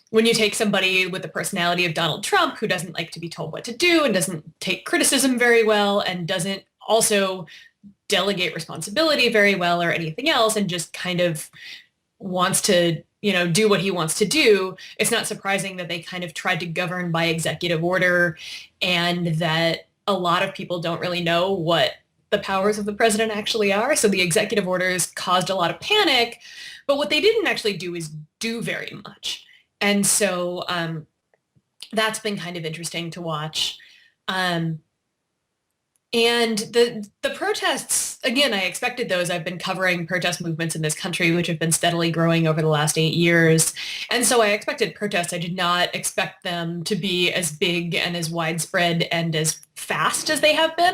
When you take somebody with the personality of Donald Trump, who doesn't like to be told what to do and doesn't take criticism very well and doesn't also delegate responsibility very well or anything else and just kind of wants to, do what he wants to do, it's not surprising that they kind of tried to govern by executive order and that a lot of people don't really know what the powers of the president actually are. So the executive orders caused a lot of panic, but what they didn't actually do is do very much. And so that's been kind of interesting to watch. And the protests, again, I expected those. I've been covering protest movements in this country, which have been steadily growing over the last 8 years. And so I expected protests. I did not expect them to be as big and as widespread and as fast as they have been.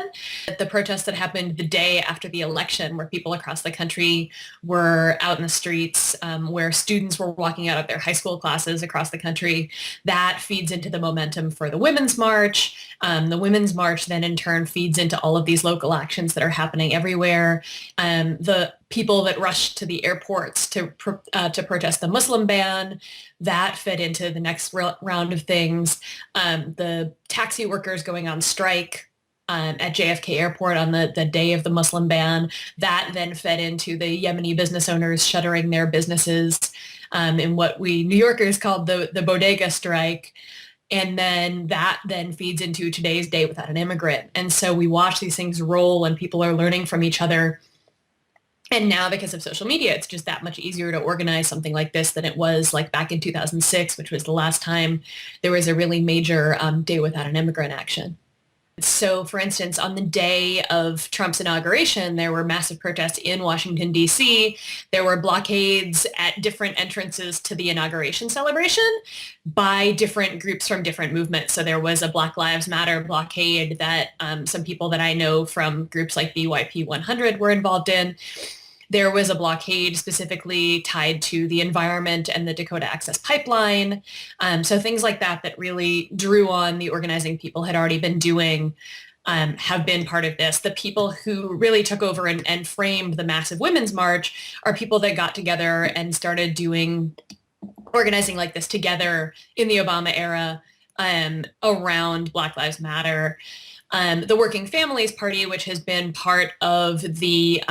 The protests that happened the day after the election, where people across the country were out in the streets, where students were walking out of their high school classes across the country, that feeds into the momentum for the Women's March. The Women's March then in turn feeds into all of these local actions that are happening everywhere. The people that rushed to the airports to protest the Muslim ban, that fed into the next round of things. The taxi workers going on strike at JFK Airport on the day of the Muslim ban, that then fed into the Yemeni business owners shuttering their businesses in what we New Yorkers called the bodega strike. And then that then feeds into today's Day Without an Immigrant. And so we watch these things roll and people are learning from each other. And now because of social media, it's just that much easier to organize something like this than it was like back in 2006, which was the last time there was a really major Day Without an Immigrant action. So, for instance, on the day of Trump's inauguration, there were massive protests in Washington, D.C. There were blockades at different entrances to the inauguration celebration by different groups from different movements. So there was a Black Lives Matter blockade that some people that I know from groups like BYP 100 were involved in. There was a blockade specifically tied to the environment and the Dakota Access Pipeline. So things like that that really drew on the organizing people had already been doing have been part of this. The people who really took over and framed the massive Women's March are people that got together and started doing organizing like this together in the Obama era around Black Lives Matter. The Working Families Party, which has been part of the,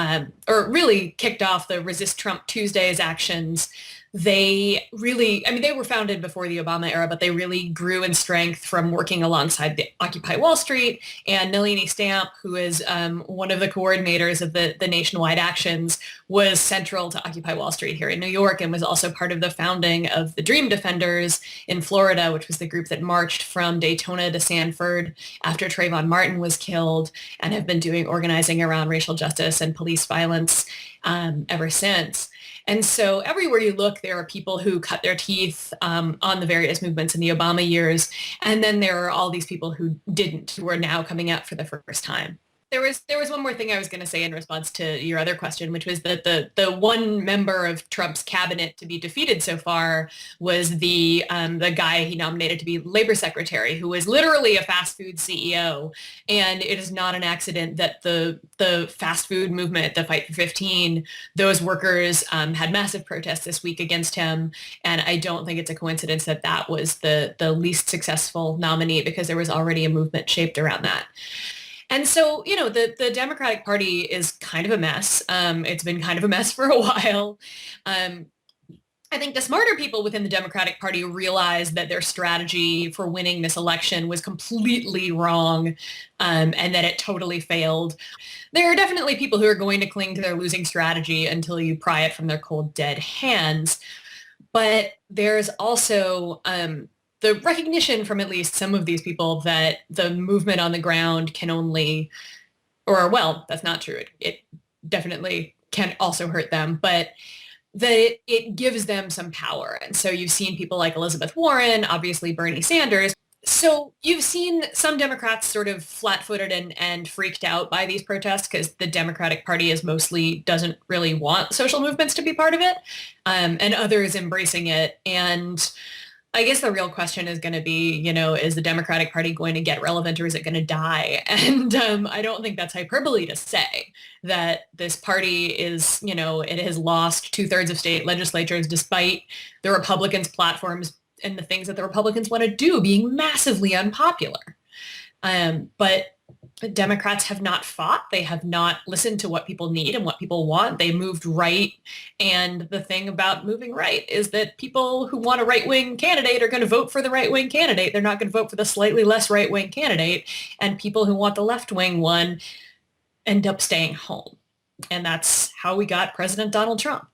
or really kicked off the Resist Trump Tuesdays actions, they really, they were founded before the Obama era, but they really grew in strength from working alongside the Occupy Wall Street. And Nalini Stamp, who is one of the coordinators of the nationwide actions, was central to Occupy Wall Street here in New York and was also part of the founding of the Dream Defenders in Florida, which was the group that marched from Daytona to Sanford after Trayvon Martin was killed and have been doing organizing around racial justice and police violence ever since. And so everywhere you look, there are people who cut their teeth on the various movements in the Obama years. And then there are all these people who didn't, who are now coming out for the first time. There was one more thing I was going to say in response to your other question, which was that the one member of Trump's cabinet to be defeated so far was the guy he nominated to be labor secretary, who was literally a fast food CEO. And it is not an accident that the fast food movement, the Fight for 15, those workers had massive protests this week against him. And I don't think it's a coincidence that that was the least successful nominee, because there was already a movement shaped around that. And so, the Democratic Party is kind of a mess. It's been kind of a mess for a while. I think the smarter people within the Democratic Party realized that their strategy for winning this election was completely wrong, and that it totally failed. There are definitely people who are going to cling to their losing strategy until you pry it from their cold, dead hands. But there's also the recognition from at least some of these people that the movement on the ground can only, or well, that's not true. It definitely can also hurt them, but that it gives them some power. And so you've seen people like Elizabeth Warren, obviously Bernie Sanders. So you've seen some Democrats sort of flat-footed and freaked out by these protests because the Democratic Party doesn't really want social movements to be part of it, and others embracing it. And I guess the real question is going to be, is the Democratic Party going to get relevant or is it going to die? And I don't think that's hyperbole to say that this party is, it has lost two-thirds of state legislatures despite the Republicans' platforms and the things that the Republicans want to do being massively unpopular. But Democrats have not fought. They have not listened to what people need and what people want. They moved right. And the thing about moving right is that people who want a right-wing candidate are going to vote for the right-wing candidate. They're not going to vote for the slightly less right-wing candidate. And people who want the left-wing one end up staying home. And that's how we got President Donald Trump.